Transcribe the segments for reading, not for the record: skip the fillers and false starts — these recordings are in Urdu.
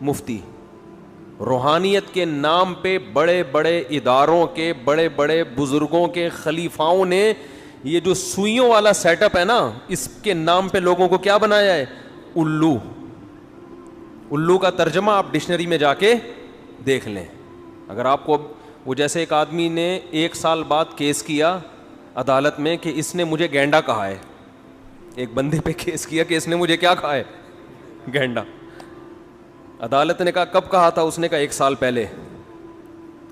مفتی. روحانیت کے نام پہ بڑے بڑے اداروں کے بڑے بڑے بزرگوں کے خلیفاؤں نے یہ جو سوئیوں والا سیٹ اپ ہے نا, اس کے نام پہ لوگوں کو کیا بنایا ہے؟ الو. الو کا ترجمہ آپ ڈکشنری میں جا کے دیکھ لیں. اگر آپ کو وہ جیسے ایک آدمی نے 1 سال بعد کیس کیا عدالت میں کہ اس نے مجھے گینڈا کہا ہے, ایک بندے پہ کیس کیا کہ اس نے مجھے کیا کہا ہے؟ گینڈا. عدالت نے کہا کب کہا تھا؟ اس نے کہا 1 سال پہلے.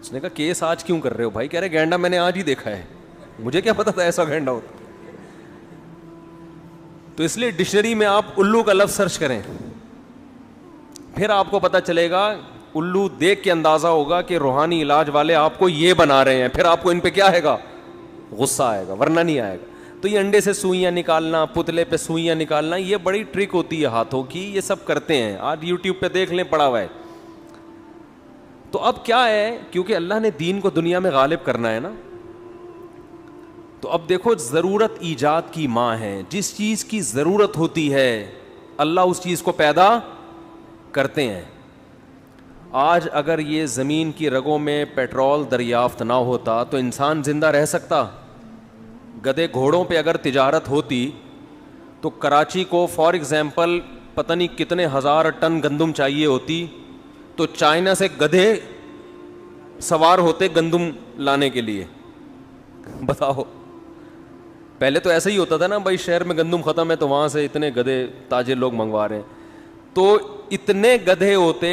اس نے کہا کیس آج کیوں کر رہے ہو بھائی؟ کہہ رہے گینڈا میں نے آج ہی دیکھا ہے, مجھے کیا پتا تھا ایسا گینڈا ہوتا. تو اس لیے ڈکشنری میں آپ الو کا لفظ سرچ کریں, پھر آپ کو پتا چلے گا. الو دیکھ کے اندازہ ہوگا کہ روحانی علاج والے آپ کو یہ بنا رہے ہیں, پھر آپ کو ان پہ کیا آئے گا؟ غصہ آئے گا, ورنہ نہیں آئے گا. تو یہ انڈے سے سوئیاں نکالنا, پتلے پہ سوئیاں نکالنا, یہ بڑی ٹرک ہوتی ہے ہاتھوں کی, یہ سب کرتے ہیں. آج یوٹیوب پہ دیکھ لیں, پڑا ہوا ہے. تو اب کیا ہے, کیونکہ اللہ نے دین کو دنیا میں غالب کرنا ہے نا, تو اب دیکھو ضرورت ایجاد کی ماں ہے. جس چیز کی ضرورت ہوتی ہے اللہ اس چیز کو پیدا کرتے ہیں. آج اگر یہ زمین کی رگوں میں پیٹرول دریافت نہ ہوتا تو انسان زندہ رہ سکتا؟ گدے گھوڑوں پہ اگر تجارت ہوتی تو کراچی کو فار ایگزامپل پتہ نہیں کتنے ہزار ٹن گندم چاہیے ہوتی, تو چائنا سے گدھے سوار ہوتے گندم لانے کے لیے. بتاؤ, پہلے تو ایسا ہی ہوتا تھا نا بھائی, شہر میں گندم ختم ہے تو وہاں سے اتنے گدھے تاجر لوگ منگوا رہے ہیں, تو اتنے گدھے ہوتے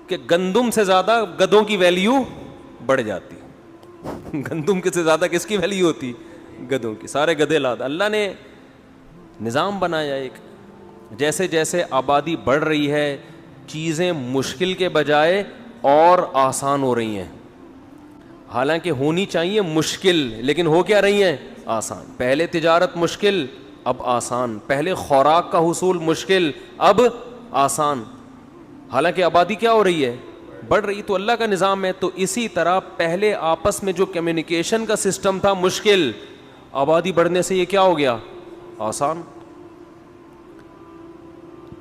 کہ گندم سے زیادہ گدھوں کی ویلیو بڑھ جاتی. گندم کے سے زیادہ کس کی ویلیو ہوتی؟ گدھوں کی. سارے گدھے لاتا. اللہ نے نظام بنایا ایک, جیسے جیسے آبادی بڑھ رہی ہے چیزیں مشکل کے بجائے اور آسان ہو رہی ہیں. حالانکہ ہونی چاہیے مشکل, لیکن ہو کیا رہی ہیں؟ آسان. پہلے تجارت مشکل, اب آسان. پہلے خوراک کا حصول مشکل, اب آسان. حالانکہ آبادی کیا ہو رہی ہے؟ بڑھ رہی. تو اللہ کا نظام ہے. تو اسی طرح پہلے آپس میں جو کمیونیکیشن کا سسٹم تھا مشکل, آبادی بڑھنے سے یہ کیا ہو گیا؟ آسان.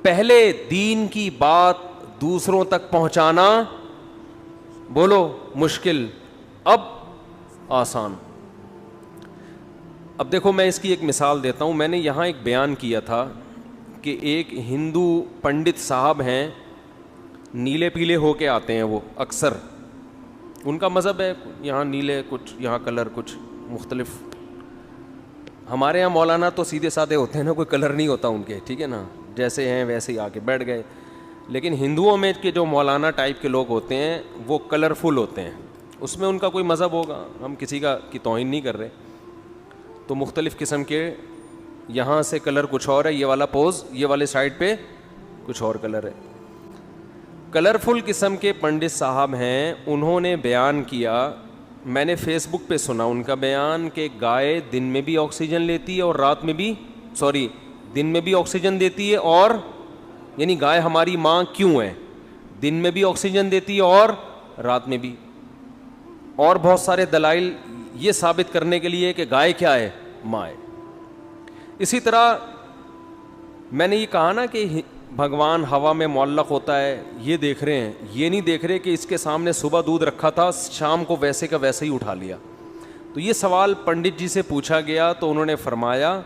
پہلے دین کی بات دوسروں تک پہنچانا بولو مشکل, اب آسان. اب دیکھو میں اس کی ایک مثال دیتا ہوں. میں نے یہاں ایک بیان کیا تھا کہ ایک ہندو پنڈت صاحب ہیں, نیلے پیلے ہو کے آتے ہیں وہ اکثر, ان کا مذہب ہے, یہاں نیلے کچھ, یہاں کلر کچھ مختلف. ہمارے یہاں مولانا تو سیدھے سادھے ہوتے ہیں نا, کوئی کلر نہیں ہوتا ان کے, ٹھیک ہے نا, جیسے ہیں ویسے ہی آ کے بیٹھ گئے. لیکن ہندوؤں میں کے جو مولانا ٹائپ کے لوگ ہوتے ہیں وہ کلرفل ہوتے ہیں, اس میں ان کا کوئی مذہب ہوگا, ہم کسی کا کی توہین نہیں کر رہے. تو مختلف قسم کے, یہاں سے کلر کچھ اور ہے, یہ والا پوز, یہ والے سائڈ پہ کچھ اور کلر ہے. کلرفل قسم کے پنڈت صاحب ہیں. انہوں نے بیان کیا, میں نے فیس بک پہ سنا ان کا بیان, کہ گائے دن میں بھی آکسیجن لیتی ہے اور رات میں بھی, دن میں بھی آکسیجن دیتی ہے, اور یعنی گائے ہماری ماں کیوں ہے؟ دن میں بھی آکسیجن دیتی ہے اور رات میں بھی. اور بہت سارے دلائل یہ ثابت کرنے کے لیے کہ گائے کیا ہے؟ ماں ہے. اسی طرح میں نے یہ کہا نا کہ بھگوان ہوا میں معلق ہوتا ہے, یہ دیکھ رہے ہیں, یہ نہیں دیکھ رہے کہ اس کے سامنے صبح دودھ رکھا تھا, شام کو ویسے کا ویسے ہی اٹھا لیا. تو یہ سوال پنڈت جی سے پوچھا گیا تو انہوں نے فرمایا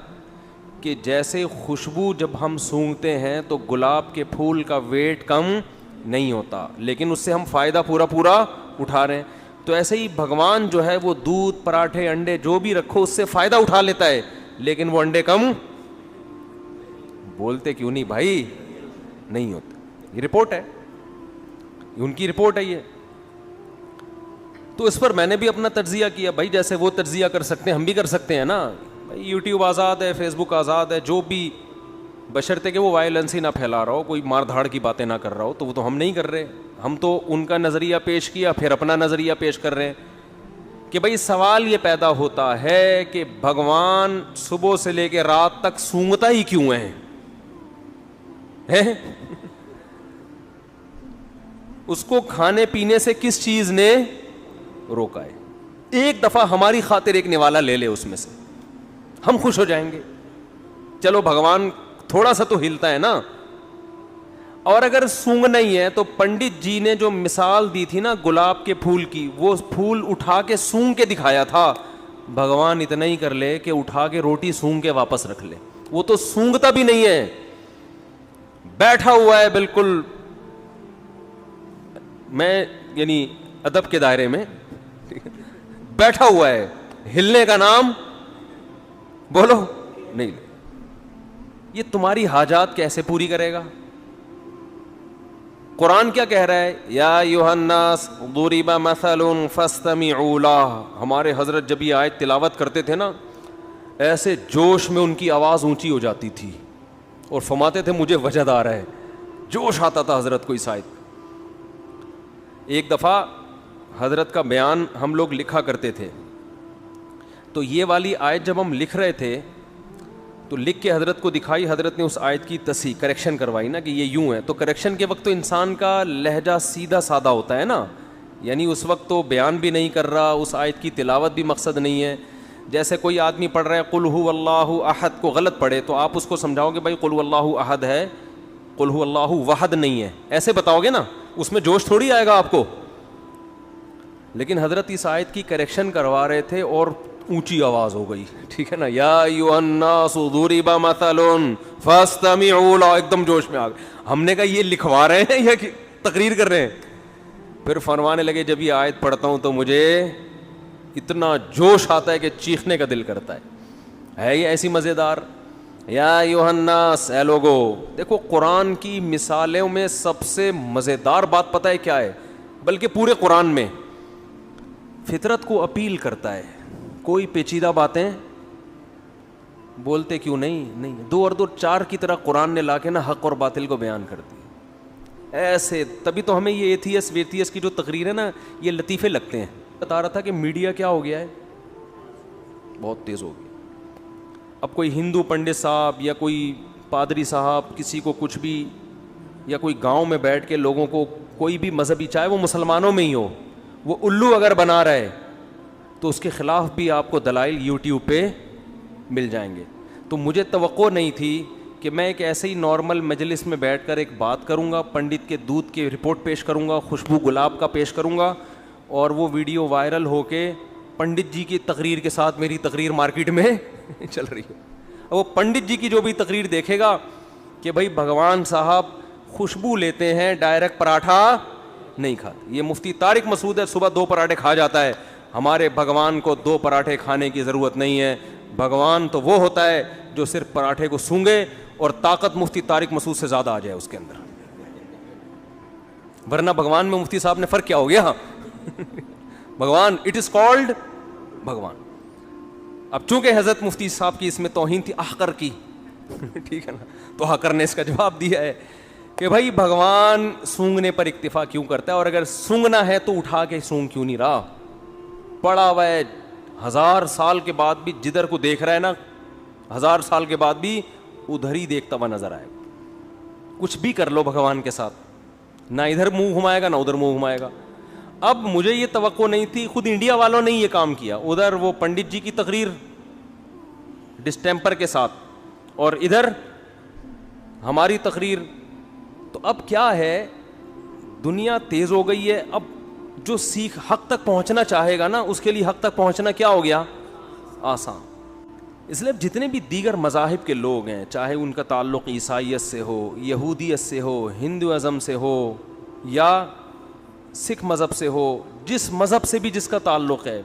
کہ جیسے خوشبو جب ہم سونگھتے ہیں تو گلاب کے پھول کا ویٹ کم نہیں ہوتا, لیکن اس سے ہم فائدہ پورا اٹھا رہے ہیں. تو ایسے ہی بھگوان جو ہے وہ دودھ, پراٹھے, انڈے جو بھی رکھو اس سے فائدہ اٹھا لیتا ہے, لیکن وہ انڈے کم بولتے کیوں نہیں بھائی؟ نہیں ہوتا. یہ رپورٹ ہے, ان کی رپورٹ ہے یہ. تو اس پر میں نے بھی اپنا تجزیہ کیا, بھائی جیسے وہ تجزیہ کر سکتے ہیں ہم بھی کر سکتے ہیں نا. بھائی یوٹیوب آزاد ہے, فیس بک آزاد ہے, جو بھی, بشرطے کہ وہ وائلنس ہی نہ پھیلا رہا ہو, کوئی مار دھاڑ کی باتیں نہ کر رہا ہو. تو وہ تو ہم نہیں کر رہے, ہم تو ان کا نظریہ پیش کیا پھر اپنا نظریہ پیش کر رہے ہیں کہ بھائی سوال یہ پیدا ہوتا ہے کہ بھگوان صبح سے لے کے رات تک سونگتا ہی کیوں ہے؟ اس کو کھانے پینے سے کس چیز نے روکا ہے؟ ایک دفعہ ہماری خاطر ایک نوالا لے لے اس میں سے, ہم خوش ہو جائیں گے. چلو بھگوان تھوڑا سا تو ہلتا ہے نا. اور اگر سونگنا ہی ہے تو پنڈت جی نے جو مثال دی تھی نا گلاب کے پھول کی, وہ پھول اٹھا کے سونگ کے دکھایا تھا. بھگوان اتنا ہی کر لے کہ اٹھا کے روٹی سونگ کے واپس رکھ لے. وہ تو سونگتا بھی نہیں ہے, بیٹھا ہوا ہے بالکل. میں یعنی ادب کے دائرے میں بیٹھا ہوا ہے, ہلنے کا نام بولو نہیں. یہ تمہاری حاجات کیسے پوری کرے گا؟ قرآن کیا کہہ رہا ہے؟ یا ایھا الناس ضرب مثل فاستمعوا لہ. ہمارے حضرت جب یہ آیت تلاوت کرتے تھے نا, ایسے جوش میں ان کی آواز اونچی ہو جاتی تھی اور فرماتے تھے مجھے وجد آ رہا ہے. جوش آتا تھا حضرت کو اس آیت. ایک دفعہ حضرت کا بیان ہم لوگ لکھا کرتے تھے, تو یہ والی آیت جب ہم لکھ رہے تھے تو لکھ کے حضرت کو دکھائی. حضرت نے اس آیت کی تصحیح کریکشن کروائی نا کہ یہ یوں ہے. تو کریکشن کے وقت تو انسان کا لہجہ سیدھا سادہ ہوتا ہے نا, یعنی اس وقت تو بیان بھی نہیں کر رہا, اس آیت کی تلاوت بھی مقصد نہیں ہے. جیسے کوئی آدمی پڑھ رہا ہے قل ھو اللہ احد کو غلط پڑھے تو آپ اس کو سمجھاؤ گے بھائی قل ھو اللہ احد ہے, قل ھو اللہ وحد نہیں ہے, ایسے بتاؤ گے نا, اس میں جوش تھوڑی آئے گا آپ کو. لیکن حضرت اس آیت کی کریکشن کروا رہے تھے اور اونچی آواز ہو گئی, ٹھیک ہے نا, یا ایھا الناس ضرب مثل فاستمعوا لہ, ایک دم جوش میں آ گئے. ہم نے کہا یہ لکھوا رہے ہیں یا تقریر کر رہے ہیں؟ پھر فرمانے لگے جب یہ آیت پڑھتا ہوں تو مجھے اتنا جوش آتا ہے کہ چیخنے کا دل کرتا ہے یہ ایسی مزیدار. یا ایھا الناس, اے لوگو. دیکھو قرآن کی مثالوں میں سب سے مزیدار بات پتہ ہے کیا ہے؟ بلکہ پورے قرآن میں فطرت کو اپیل کرتا ہے. کوئی پیچیدہ باتیں بولتے کیوں نہیں, دو اور دو چار کی طرح قرآن نے لا کے نا حق اور باطل کو بیان کر دی ایسے. تبھی تو ہمیں یہ ایتھیس ویتھیس کی جو تقریر ہے نا یہ لطیفے لگتے ہیں. بتا رہا تھا کہ میڈیا کیا ہو گیا ہے, بہت تیز ہو گیا. اب کوئی ہندو پنڈت صاحب یا کوئی پادری صاحب کسی کو کچھ بھی, یا کوئی گاؤں میں بیٹھ کے لوگوں کو کوئی بھی مذہبی, چاہے وہ مسلمانوں میں ہی ہو, وہ الو اگر بنا رہا ہے تو اس کے خلاف بھی آپ کو دلائل یوٹیوب پہ مل جائیں گے. تو مجھے توقع نہیں تھی کہ میں ایک ایسے ہی نارمل مجلس میں بیٹھ کر ایک بات کروں گا, پنڈت کے دودھ کی رپورٹ پیش کروں گا, خوشبو گلاب کا پیش کروں گا, اور وہ ویڈیو وائرل ہو کے پنڈت جی کی تقریر کے ساتھ میری تقریر مارکیٹ میں چل رہی ہے. وہ پنڈت جی کی جو بھی تقریر دیکھے گا کہ بھائی بھگوان صاحب خوشبو لیتے ہیں, ڈائریکٹ پراٹھا نہیں کھاتے. یہ مفتی طارق مسعود ہے, صبح 2 پراٹھے کھا جاتا ہے. ہمارے بھگوان کو 2 پراٹھے کھانے کی ضرورت نہیں ہے. بھگوان تو وہ ہوتا ہے جو صرف پراٹھے کو سونگے اور طاقت مفتی طارق مسعود سے زیادہ آ جائے اس کے اندر, ورنہ بھگوان میں مفتی صاحب نے فرق کیا ہو گیا بھگوان اٹ از کالڈ بھگوان. اب چونکہ حضرت مفتی صاحب کی اس میں توہین تھی احقر کی ٹھیک ہے نا, تو احقر نے اس کا جواب دیا ہے کہ بھائی بھگوان سونگنے پر اکتفا کیوں کرتا ہے, اور اگر سونگنا ہے تو اٹھا کے سونگ کیوں نہیں رہا. پڑا ہوا ہے 1000 سال کے بعد بھی, جدھر کو دیکھ رہا ہے نا 1000 سال کے بعد بھی ادھر ہی دیکھتا ہوا نظر آئے. کچھ بھی کر لو بھگوان کے ساتھ, نہ ادھر منہ گھمائے گا نہ ادھر منہ گھمائے گا. اب مجھے یہ توقع نہیں تھی, خود انڈیا والوں نے یہ کام کیا, ادھر وہ پنڈت جی کی تقریر ڈسٹیمپر کے ساتھ اور ادھر ہماری تقریر. تو اب کیا ہے, دنیا تیز ہو گئی ہے. اب جو سیکھ حق تک پہنچنا چاہے گا نا اس کے لیے حق تک پہنچنا کیا ہو گیا, آسان. اس لیے جتنے بھی دیگر مذاہب کے لوگ ہیں, چاہے ان کا تعلق عیسائیت سے ہو, یہودیت سے ہو, ہندوازم سے ہو یا سکھ مذہب سے ہو, جس مذہب سے بھی جس کا تعلق ہے,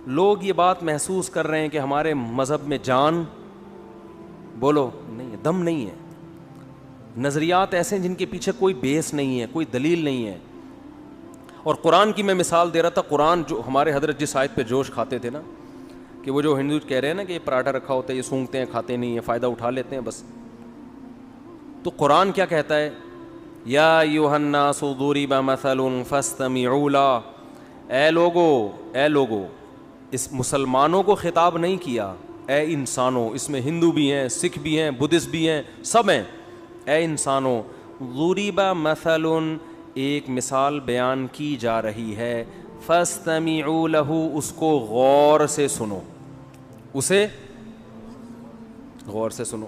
لوگ یہ بات محسوس کر رہے ہیں کہ ہمارے مذہب میں جان بولو نہیں ہے, دم نہیں ہے. نظریات ایسے ہیں جن کے پیچھے کوئی بیس نہیں ہے, کوئی دلیل نہیں ہے. اور قرآن کی میں مثال دے رہا تھا. قرآن جو ہمارے حضرت جس آیت پہ جوش کھاتے تھے نا, کہ وہ جو ہندو کہہ رہے ہیں نا کہ یہ پراٹھا رکھا ہوتا ہے, یہ سونگتے ہیں, کھاتے نہیں ہیں, فائدہ اٹھا لیتے ہیں بس. تو قرآن کیا کہتا ہے, یا ایھا الناس ضرب مثل فاستمعوا لہ. اے لوگو, اس مسلمانوں کو خطاب نہیں کیا, اے انسانوں. اس میں ہندو بھی ہیں, سکھ بھی ہیں, بدھسٹ بھی ہیں, سب ہیں. اے انسانوں, ضرب مثل, ایک مثال بیان کی جا رہی ہے, فاستمعوا لہ, اس کو غور سے سنو, اسے غور سے سنو.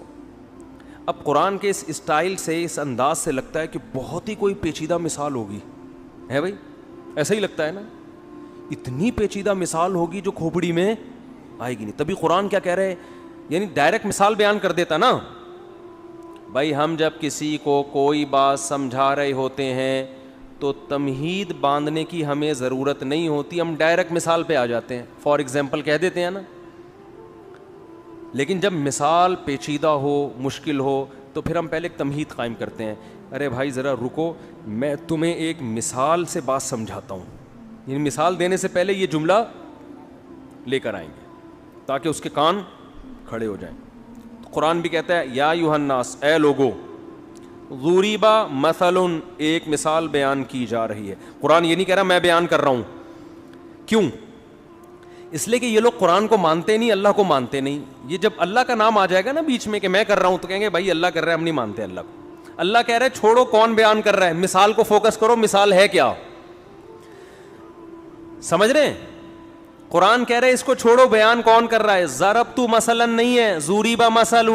اب قرآن کے اس اسٹائل سے, اس انداز سے لگتا ہے کہ بہت ہی کوئی پیچیدہ مثال ہوگی, ہے بھائی, ایسا ہی لگتا ہے نا, اتنی پیچیدہ مثال ہوگی جو کھوپڑی میں آئے گی نہیں. تبھی قرآن کیا کہہ رہے ہیں, یعنی ڈائریکٹ مثال بیان کر دیتا نا. بھائی ہم جب کسی کو کوئی بات سمجھا رہے ہوتے ہیں تو تمہید باندھنے کی ہمیں ضرورت نہیں ہوتی, ہم ڈائریکٹ مثال پہ آ جاتے ہیں, فار ایگزامپل کہہ دیتے ہیں نا. لیکن جب مثال پیچیدہ ہو, مشکل ہو, تو پھر ہم پہلے ایک تمہید قائم کرتے ہیں. ارے بھائی ذرا رکو, میں تمہیں ایک مثال سے بات سمجھاتا ہوں. یعنی مثال دینے سے پہلے یہ جملہ لے کر آئیں گے تاکہ اس کے کان کھڑے ہو جائیں. قرآن بھی کہتا ہے یا ایھا الناس, اے لوگو, ضُرِبَ مثل, ایک مثال بیان کی جا رہی ہے. قرآن یہ نہیں کہہ رہا میں بیان کر رہا ہوں. کیوں؟ اس لیے کہ یہ لوگ قرآن کو مانتے نہیں, اللہ کو مانتے نہیں. یہ جب اللہ کا نام آ جائے گا نا بیچ میں کہ میں کر رہا ہوں, تو کہیں گے بھائی اللہ کر رہا ہے, ہم نہیں مانتے اللہ کو. اللہ کہہ رہے چھوڑو کون بیان کر رہا ہے, مثال کو فوکس کرو, مثال ہے کیا, سمجھ رہے ہیں؟ قرآن کہہ رہے اس کو چھوڑو, بیان کون کر رہا ہے. ضربت مثلا نہیں ہے, ضُرِبَ مثل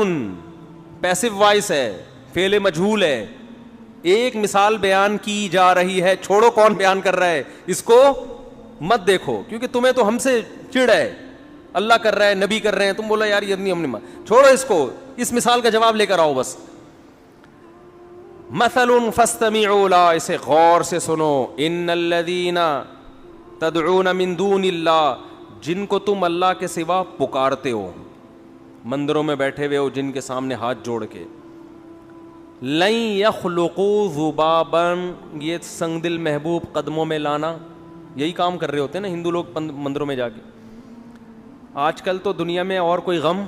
پیسو وائس ہے, فعل مجہول ہے. ایک مثال بیان کی جا رہی ہے, چھوڑو کون بیان کر رہا ہے, اس کو مت دیکھو, کیونکہ تمہیں تو ہم سے چڑ ہے, اللہ کر رہا ہے, نبی کر رہے ہیں, تم بولا یار یہ نہیں, ہم نے چھوڑو اس کو, اس مثال کا جواب لے کر آؤ بس. مثل فاستمعوا لا, اسے غور سے سنو. ان الذین تدعون من دون اللہ, جن کو تم اللہ کے سوا پکارتے ہو, مندروں میں بیٹھے ہوئے ہو جن کے سامنے ہاتھ جوڑ کے, لن یخلقوا ذبابا, یہ سنگ دل محبوب قدموں میں لانا, یہی کام کر رہے ہوتے ہیں نا ہندو لوگ مندروں میں جا کے. آج کل تو دنیا میں اور کوئی غم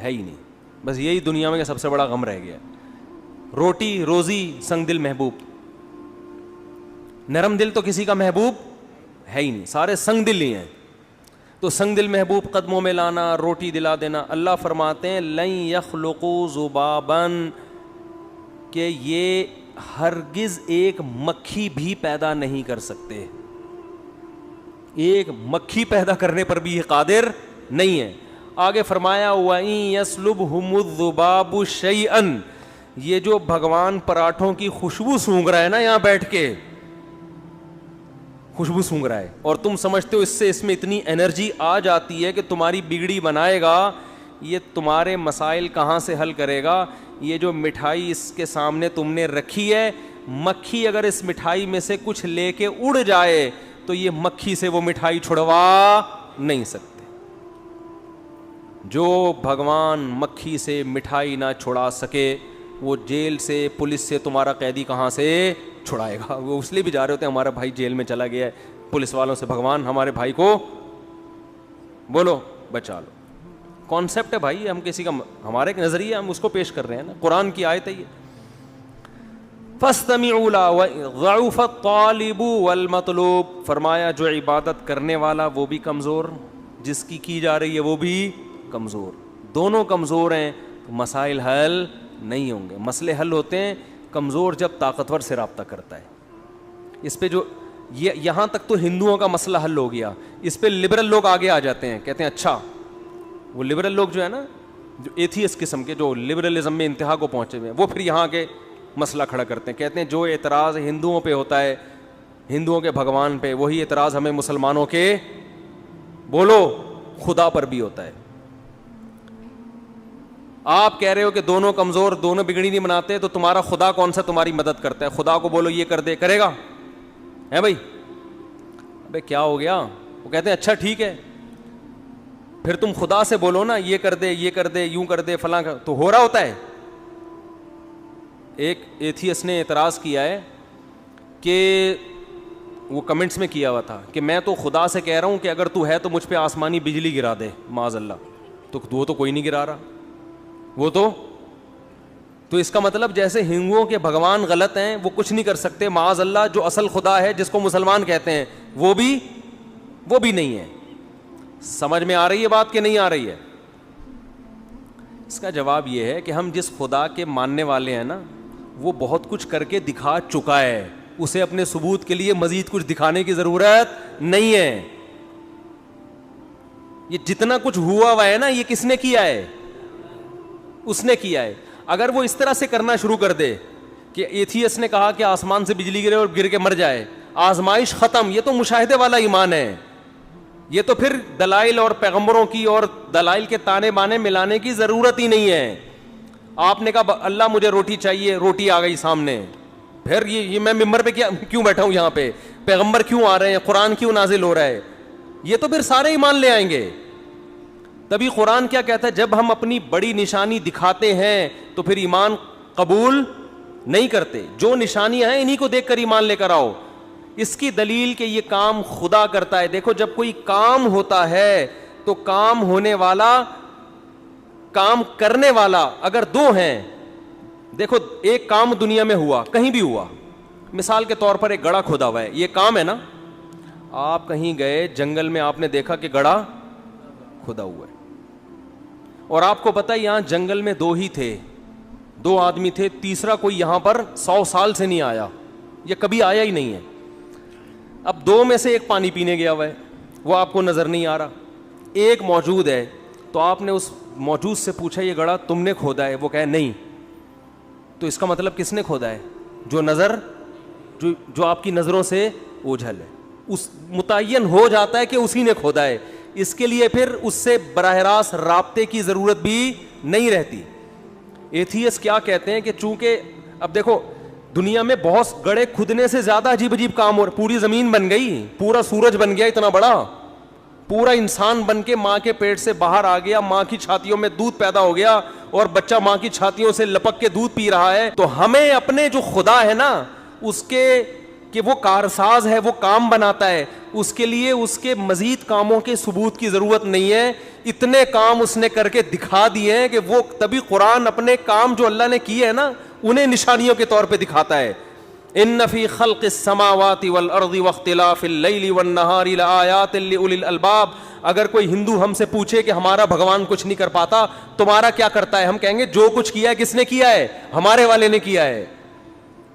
ہے ہی نہیں, بس یہی دنیا میں سب سے بڑا غم رہ گیا. روٹی روزی سنگ دل محبوب, نرم دل تو کسی کا محبوب ہے ہی نہیں, سارے سنگ دل ہی ہیں. تو سنگ دل محبوب قدموں میں لانا, روٹی دلا دینا. اللہ فرماتے ہیں لن یخلقوا ذبابا, کہ یہ ہرگز ایک مکھی بھی پیدا نہیں کر سکتے, ایک مکھی پیدا کرنے پر بھی یہ قادر نہیں ہے. آگے فرمایا وَإِن يَسْلُبْهُمُ الذُّبَابُ شَيْئًا, یہ جو بھگوان پراٹھوں کی خوشبو سونگھ رہا ہے نا یہاں بیٹھ کے, خوشبو سونگھ رہا ہے, اور تم سمجھتے ہو اس میں اتنی انرجی آ جاتی ہے کہ تمہاری بگڑی بنائے گا, یہ تمہارے مسائل کہاں سے حل کرے گا. یہ جو مٹھائی اس کے سامنے تم نے رکھی ہے, مکھی اگر اس مٹھائی میں سے کچھ لے کے اڑ جائے تو یہ مکھی سے وہ مٹھائی چھڑوا نہیں سکتے. جو بھگوان مکھی سے مٹھائی نہ چھڑا سکے, وہ جیل سے پولیس سے تمہارا قیدی کہاں سے چھڑائے گا. وہ اس لیے بھی جا رہے ہوتے ہیں ہمارا بھائی جیل میں چلا گیا ہے, پولیس والوں سے بھگوان ہمارے بھائی کو بولو بچا لو. کانسیپٹ ہے بھائی, ہم کسی کا, ہمارا ایک نظریہ, ہم اس کو پیش کر رہے ہیں نا. قرآن کی آیت ہے یہ. فاستمعوا له ضعف الطالب والمطلوب, فرمایا جو عبادت کرنے والا وہ بھی کمزور, جس کی جا رہی ہے وہ بھی کمزور, دونوں کمزور ہیں, تو مسائل حل نہیں ہوں گے. مسئلے حل ہوتے ہیں کمزور جب طاقتور سے رابطہ کرتا ہے. اس پہ جو یہاں تک تو ہندوؤں کا مسئلہ حل ہو گیا, اس پہ لبرل لوگ آگے آ جاتے ہیں, کہتے ہیں اچھا وہ لبرل لوگ جو ہے نا, جو ایتھیسٹ قسم کے, جو لبرلزم میں انتہا کو پہنچے ہوئے ہیں, وہ پھر یہاں کے مسئلہ کھڑا کرتے ہیں, کہتے ہیں جو اعتراض ہندوؤں پہ ہوتا ہے, ہندوؤں کے بھگوان پہ, وہی اعتراض ہمیں مسلمانوں کے بولو خدا پر بھی ہوتا ہے. آپ کہہ رہے ہو کہ دونوں کمزور, دونوں بگڑی نہیں بناتے, تو تمہارا خدا کون سا تمہاری مدد کرتا ہے؟ خدا کو بولو یہ کر دے, کرے گا؟ ہے بھائی؟ ابے کیا ہو گیا؟ وہ کہتے ہیں اچھا ٹھیک ہے, پھر تم خدا سے بولو نا یہ کر دے, یہ کر دے, یوں کر دے, فلاں کر, تو ہو رہا ہوتا ہے. ایک ایتھیسٹ نے اعتراض کیا ہے کہ وہ کمنٹس میں کیا ہوا تھا کہ میں تو خدا سے کہہ رہا ہوں کہ اگر تو ہے تو مجھ پہ آسمانی بجلی گرا دے, معاذ اللہ. تو وہ تو کوئی نہیں گرا رہا, وہ تو اس کا مطلب جیسے ہندوؤں کے بھگوان غلط ہیں, وہ کچھ نہیں کر سکتے, معاذ اللہ جو اصل خدا ہے جس کو مسلمان کہتے ہیں وہ بھی نہیں ہے. سمجھ میں آ رہی ہے بات کہ نہیں آ رہی ہے؟ اس کا جواب یہ ہے کہ ہم جس خدا کے ماننے والے ہیں نا, وہ بہت کچھ کر کے دکھا چکا ہے, اسے اپنے ثبوت کے لیے مزید کچھ دکھانے کی ضرورت نہیں ہے. یہ جتنا کچھ ہوا ہے نا, یہ کس نے کیا ہے؟ اس نے کیا ہے. اگر وہ اس طرح سے کرنا شروع کر دے کہ ایتھیس نے کہا کہ آسمان سے بجلی گرے اور گر کے مر جائے, آزمائش ختم, یہ تو مشاہدے والا ایمان ہے. یہ تو پھر دلائل اور پیغمبروں کی اور دلائل کے تانے بانے ملانے کی ضرورت ہی نہیں ہے. آپ نے کہا اللہ مجھے روٹی چاہیے, روٹی آ گئی سامنے, پھر یہ میں ممبر پہ کیوں بیٹھا ہوں, یہاں پہ پیغمبر کیوں آ رہے ہیں, قرآن کیوں نازل ہو رہا ہے, یہ تو پھر سارے ایمان لے آئیں گے. تبھی قرآن کیا کہتا ہے, جب ہم اپنی بڑی نشانی دکھاتے ہیں تو پھر ایمان قبول نہیں کرتے. جو نشانیاں ہیں انہی کو دیکھ کر ایمان لے کر آؤ. اس کی دلیل کہ یہ کام خدا کرتا ہے. دیکھو جب کوئی کام ہوتا ہے تو کام ہونے والا, کام کرنے والا اگر دو ہیں, دیکھو ایک کام دنیا میں ہوا, کہیں بھی ہوا, مثال کے طور پر ایک گڑھا کھودا ہوا ہے, یہ کام ہے نا. آپ کہیں گئے جنگل میں, آپ نے دیکھا کہ گڑھا کھودا ہوا ہے, اور آپ کو پتا ہے یہاں جنگل میں دو ہی تھے, دو آدمی تھے, تیسرا کوئی یہاں پر 100 سال سے نہیں آیا, یہ کبھی آیا ہی نہیں ہے. اب دو میں سے ایک پانی پینے گیا ہوا ہے, وہ آپ کو نظر نہیں آ رہا, ایک موجود ہے. تو آپ نے اس موجود سے پوچھا یہ گڑھا تم نے کھودا ہے, وہ کہے نہیں. تو اس کا مطلب کس نے کھودا ہے, جو آپ کی نظروں سے اوجھل ہے, اس متعین ہو جاتا ہے کہ اسی نے کھودا ہے. اس کے لیے پھر اس سے براہ راست رابطے کی ضرورت بھی نہیں رہتی. ایتھیس کیا کہتے ہیں کہ چونکہ اب دیکھو دنیا میں بہت گڑھے کھدنے سے زیادہ عجیب عجیب کام ہو رہے, پوری زمین بن گئی, پورا سورج بن گیا اتنا بڑا, پورا انسان بن کے ماں کے پیٹ سے باہر آ گیا, ماں کی چھاتیوں میں دودھ پیدا ہو گیا اور بچہ ماں کی چھاتیوں سے لپک کے دودھ پی رہا ہے. تو ہمیں اپنے جو خدا ہے نا اس کے کہ وہ کارساز ہے, وہ کام بناتا ہے, اس کے لیے اس کے مزید کاموں کے ثبوت کی ضرورت نہیں ہے. اتنے کام اس نے کر کے دکھا دیے ہیں کہ وہ تبھی قرآن اپنے کام جو اللہ نے کیے ہیں نا انہیں نشانیوں کے طور پہ دکھاتا ہے. ان فی خلق السماوات والارض واختلاف اللیل والنہار لآیات لأولی الالباب. اگر کوئی ہندو ہم سے پوچھے کہ ہمارا بھگوان کچھ نہیں کر پاتا, تمہارا کیا کرتا ہے, ہم کہیں گے جو کچھ کیا ہے کس نے کیا ہے, ہمارے والے نے کیا ہے,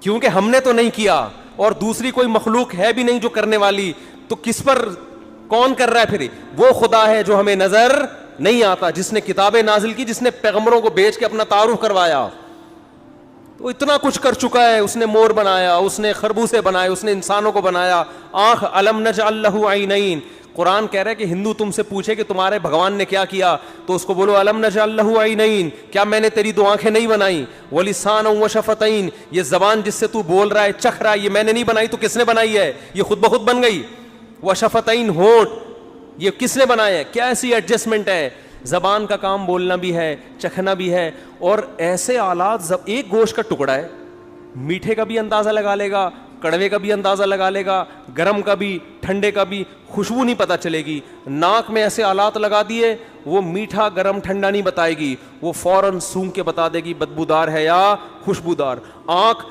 کیونکہ ہم نے تو نہیں کیا اور دوسری کوئی مخلوق ہے بھی نہیں جو کرنے والی. تو کس پر کون کر رہا ہے پھر, وہ خدا ہے جو ہمیں نظر نہیں آتا, جس نے کتابیں نازل کی, جس نے پیغمبروں کو بھیج کے اپنا تعارف کروایا. تو اتنا کچھ کر چکا ہے, اس نے مور بنایا, اس نے خربوزے بنائے, اس نے انسانوں کو بنایا, آنکھ, الم نجعل لہ عینین. قرآن کہہ رہا ہے کہ ہندو تم سے پوچھے کہ تمہارے بھگوان نے کیا کیا, تو اس کو بولو الم نجعل لہ عینین, کیا میں نے تیری 2 آنکھیں نہیں بنائی, ولسانا وشفتین, یہ زبان جس سے تو بول رہا ہے چکھ رہا ہے یہ میں نے نہیں بنائی, تو کس نے بنائی ہے, یہ خود بخود بن گئی. وشفتین, ہونٹ, یہ کس نے بنایا ہے, کیا ایسی ایڈجسٹمنٹ ہے. زبان کا کام بولنا بھی ہے, چکھنا بھی ہے, اور ایسے آلات, ایک گوشت کا ٹکڑا ہے, میٹھے کا بھی اندازہ لگا لے گا, کڑوے کا بھی اندازہ لگا لے گا, گرم کا بھی, ٹھنڈے کا بھی, خوشبو نہیں پتہ چلے گی. ناک میں ایسے آلات لگا دیے, وہ میٹھا گرم ٹھنڈا نہیں بتائے گی, وہ فوراً سونگھ کے بتا دے گی بدبودار ہے یا خوشبودار. آنکھ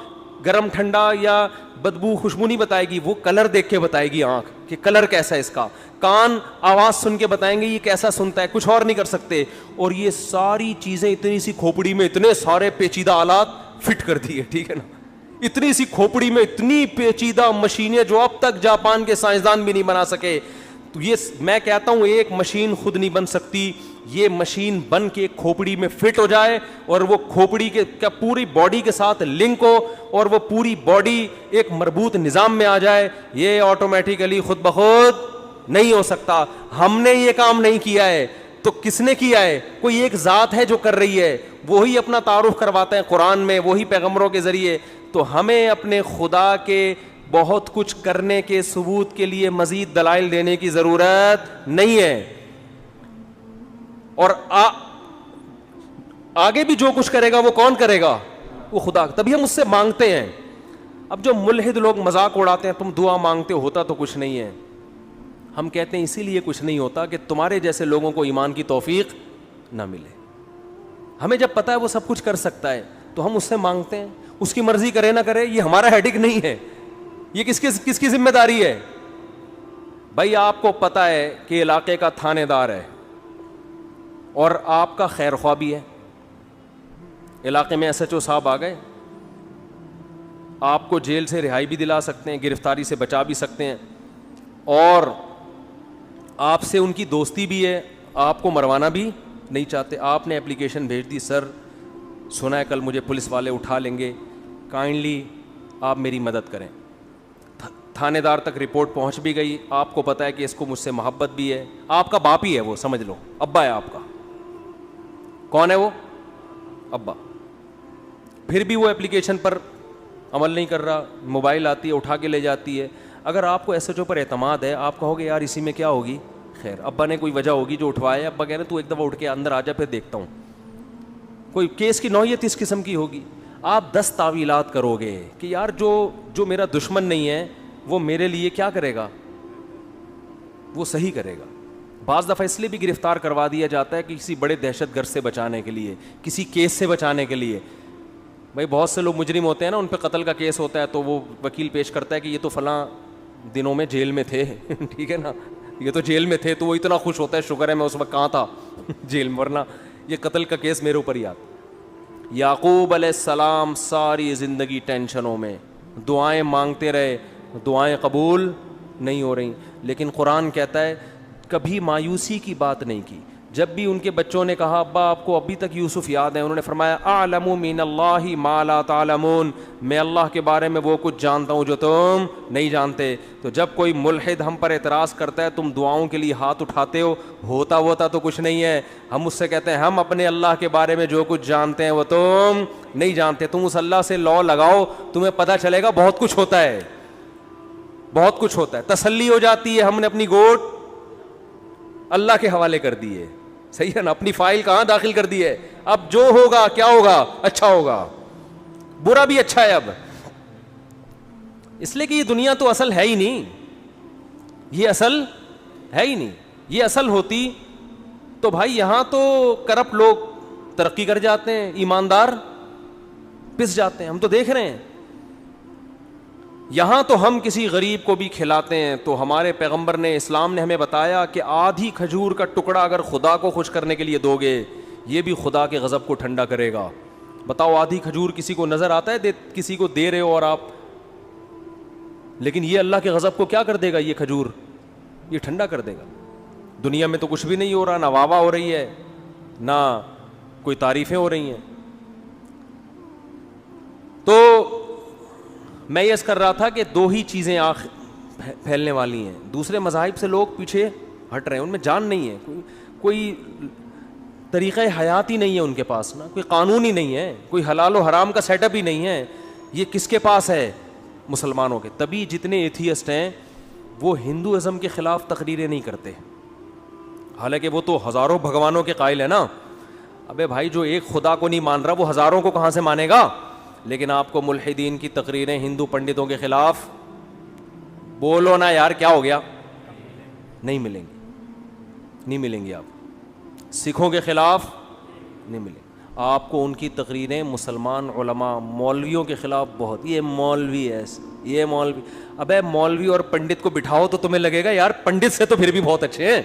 گرم ٹھنڈا یا بدبو خوشبو نہیں بتائے گی, وہ کلر دیکھ کے بتائے گی آنکھ کہ کلر کیسا ہے اس کا. کان آواز سن کے بتائیں گے یہ کیسا سنتا ہے, کچھ اور نہیں کر سکتے. اور یہ ساری چیزیں اتنی سی کھوپڑی میں اتنے سارے پیچیدہ آلات فٹ کر دیے, ٹھیک ہے نا, اتنی سی کھوپڑی میں اتنی پیچیدہ مشینیں جو اب تک جاپان کے سائنسدان بھی نہیں بنا سکے. تو یہ میں کہتا ہوں ایک مشین خود نہیں بن سکتی, یہ مشین بن کے کھوپڑی میں فٹ ہو جائے اور وہ کھوپڑی کے کیا پوری باڈی کے ساتھ لنک ہو اور وہ پوری باڈی ایک مربوط نظام میں آ جائے, یہ آٹومیٹیکلی خود بخود نہیں ہو سکتا. ہم نے یہ کام نہیں کیا ہے, تو کس نے کیا ہے, کوئی ایک ذات ہے جو کر رہی ہے, وہی اپنا تعارف کرواتے ہیں قرآن میں, وہی پیغمبروں کے ذریعے. تو ہمیں اپنے خدا کے بہت کچھ کرنے کے ثبوت کے لیے مزید دلائل دینے کی ضرورت نہیں ہے. اور آگے بھی جو کچھ کرے گا وہ کون کرے گا, وہ خدا. تبھی ہم اس سے مانگتے ہیں. اب جو ملحد لوگ مذاق اڑاتے ہیں تم دعا مانگتے ہوتا تو کچھ نہیں ہے, ہم کہتے ہیں اسی لیے کچھ نہیں ہوتا کہ تمہارے جیسے لوگوں کو ایمان کی توفیق نہ ملے. ہمیں جب پتہ ہے وہ سب کچھ کر سکتا ہے تو ہم اس سے مانگتے ہیں, اس کی مرضی کرے نہ کرے یہ ہمارا ہیڈک نہیں ہے, یہ کس کی ذمہ داری ہے. بھائی آپ کو پتہ ہے کہ علاقے کا تھانے دار ہے اور آپ کا خیر خواہ بھی ہے, علاقے میں ایس ایچ او صاحب آ گئے, آپ کو جیل سے رہائی بھی دلا سکتے ہیں, گرفتاری سے بچا بھی سکتے ہیں, اور آپ سے ان کی دوستی بھی ہے, آپ کو مروانا بھی نہیں چاہتے. آپ نے اپلیکیشن بھیج دی, سر سنا ہے کل مجھے پولیس والے اٹھا لیں گے, کائنڈلی آپ میری مدد کریں. تھانے دار تک رپورٹ پہنچ بھی گئی, آپ کو پتہ ہے کہ اس کو مجھ سے محبت بھی ہے, آپ کا باپ ہی ہے وہ, سمجھ لو ابا ہے آپ کا. کون ہے وہ؟ ابا. پھر بھی وہ اپلیکیشن پر عمل نہیں کر رہا, موبائل آتی ہے اٹھا کے لے جاتی ہے. اگر آپ کو ایس ایچ او پر اعتماد ہے, آپ کہو گے یار اسی میں کیا ہوگی, خیر ابا نے کوئی وجہ ہوگی جو اٹھوایا ہے, ابا کہہ رہے تو ایک دفعہ اٹھ کے اندر آ جا پھر دیکھتا ہوں, کوئی کیس کی نوعیت اس قسم کی ہوگی. آپ 10 تعویلات کرو گے کہ یار جو میرا دشمن نہیں ہے وہ میرے لیے کیا کرے گا, وہ صحیح کرے گا. بعض دفعہ اس لیے بھی گرفتار کروا دیا جاتا ہے کہ کسی بڑے دہشت گرد سے بچانے کے لیے, کسی کیس سے بچانے کے لیے. بھائی بہت سے لوگ مجرم ہوتے ہیں نا, ان پہ قتل کا کیس ہوتا ہے تو وہ وکیل پیش کرتا ہے کہ یہ تو فلاں دنوں میں جیل میں تھے ٹھیک ہے نا, یہ تو جیل میں تھے, تو وہ اتنا خوش ہوتا ہے شکر ہے میں اس وقت کہاں تھا جیل میں, ورنہ یہ قتل کا کیس میرے اوپر ہی آتا. یعقوب علیہ السلام ساری زندگی ٹینشنوں میں, دعائیں مانگتے رہے, دعائیں قبول نہیں ہو رہی, لیکن قرآن کہتا ہے کبھی مایوسی کی بات نہیں کی. جب بھی ان کے بچوں نے کہا ابا آپ کو ابھی تک یوسف یاد ہے, انہوں نے فرمایا اعلم من اللہ ما لا تعلمون, میں اللہ کے بارے میں وہ کچھ جانتا ہوں جو تم نہیں جانتے. تو جب کوئی ملحد ہم پر اعتراض کرتا ہے تم دعاؤں کے لیے ہاتھ اٹھاتے ہو, ہوتا تو کچھ نہیں ہے. ہم اس سے کہتے ہیں ہم اپنے اللہ کے بارے میں جو کچھ جانتے ہیں وہ تم نہیں جانتے. تم اس اللہ سے لو لگاؤ, تمہیں پتہ چلے گا بہت کچھ ہوتا ہے, بہت کچھ ہوتا ہے. تسلی ہو جاتی ہے, ہم نے اپنی گوٹ اللہ کے حوالے کر دی ہے, صحیح ہے نا, اپنی فائل کہاں داخل کر دی ہے. اب جو ہوگا کیا ہوگا, اچھا ہوگا, برا بھی اچھا ہے اب, اس لیے کہ یہ دنیا تو اصل ہے ہی نہیں, یہ اصل ہے ہی نہیں. یہ اصل ہوتی تو بھائی یہاں تو کرپٹ لوگ ترقی کر جاتے ہیں, ایماندار پس جاتے ہیں, ہم تو دیکھ رہے ہیں. یہاں تو ہم کسی غریب کو بھی کھلاتے ہیں تو ہمارے پیغمبر نے, اسلام نے ہمیں بتایا کہ آدھی کھجور کا ٹکڑا اگر خدا کو خوش کرنے کے لیے دو گے, یہ بھی خدا کے غضب کو ٹھنڈا کرے گا. بتاؤ آدھی کھجور کسی کو نظر آتا ہے کسی کو دے رہے ہو اور آپ, لیکن یہ اللہ کے غضب کو کیا کر دے گا, یہ کھجور یہ ٹھنڈا کر دے گا. دنیا میں تو کچھ بھی نہیں ہو رہا, نہ واہ واہ ہو رہی ہے, نہ کوئی تعریفیں ہو رہی ہیں. تو میں یہ کر رہا تھا کہ 2 ہی چیزیں پھیلنے والی ہیں. دوسرے مذاہب سے لوگ پیچھے ہٹ رہے ہیں, ان میں جان نہیں ہے, کوئی طریقہ حیات ہی نہیں ہے ان کے پاس, نا کوئی قانون ہی نہیں ہے, کوئی حلال و حرام کا سیٹ اپ ہی نہیں ہے. یہ کس کے پاس ہے, مسلمانوں کے. تبھی جتنے ایتھیسٹ ہیں وہ ہندوازم کے خلاف تقریریں نہیں کرتے, حالانکہ وہ تو ہزاروں بھگوانوں کے قائل ہے نا. ابے بھائی جو ایک خدا کو نہیں مان رہا وہ ہزاروں کو کہاں سے مانے گا. لیکن آپ کو ملحدین کی تقریریں ہندو پنڈتوں کے خلاف, بولو نا یار کیا ہو گیا, نہیں ملیں گی, نہیں ملیں گی. آپ سکھوں کے خلاف نہیں ملیں گی آپ کو ان کی تقریریں. مسلمان علماء مولویوں کے خلاف بہت, یہ مولوی ہے, یہ مولوی. ابے مولوی اور پنڈت کو بٹھاؤ تو تمہیں لگے گا یار پنڈت سے تو پھر بھی بہت اچھے ہیں,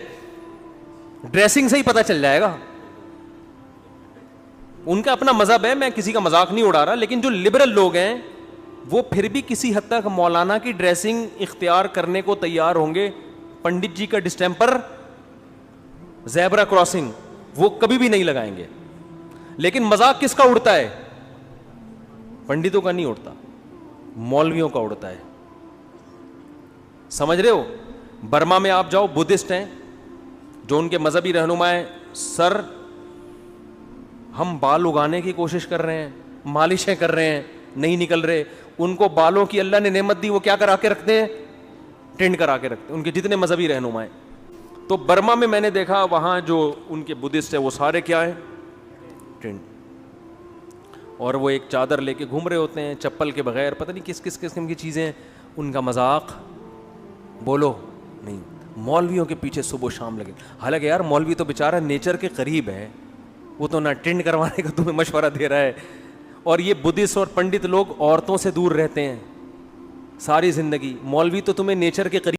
ڈریسنگ سے ہی پتہ چل جائے گا. ان کا اپنا مذہب ہے, میں کسی کا مذاق نہیں اڑا رہا, لیکن جو لبرل لوگ ہیں وہ پھر بھی کسی حد تک مولانا کی ڈریسنگ اختیار کرنے کو تیار ہوں گے. پنڈت جی کا ڈسٹیمپر, زیبرا کراسنگ وہ کبھی بھی نہیں لگائیں گے. لیکن مذاق کس کا اڑتا ہے, پنڈتوں کا نہیں اڑتا, مولویوں کا اڑتا ہے. سمجھ رہے ہو. برما میں آپ جاؤ, بدھسٹ ہیں جو ان کے مذہبی رہنما ہیں, سر ہم بال اگانے کی کوشش کر رہے ہیں, مالشیں کر رہے ہیں, نہیں نکل رہے. ان کو بالوں کی اللہ نے نعمت دی, وہ کیا کرا کے رکھتے ہیں, ٹرینڈ کرا کے رکھتے ہیں, ان کے جتنے مذہبی رہنما ہیں. تو برما میں نے دیکھا وہاں جو ان کے بدھسٹ ہیں وہ سارے کیا ہیں, ٹرینڈ, اور وہ ایک چادر لے کے گھوم رہے ہوتے ہیں چپل کے بغیر, پتہ نہیں کس کس قسم کی چیزیں. ان کا مذاق بولو نہیں. مولویوں کے پیچھے صبح و شام لگے. حالانکہ یار مولوی تو بیچارہ نیچر کے قریب ہے, وہ تو نہ ٹرینڈ کروانے کا تمہیں مشورہ دے رہا ہے. اور یہ بدھسٹ اور پنڈت لوگ عورتوں سے دور رہتے ہیں ساری زندگی. مولوی تو تمہیں نیچر کے قریب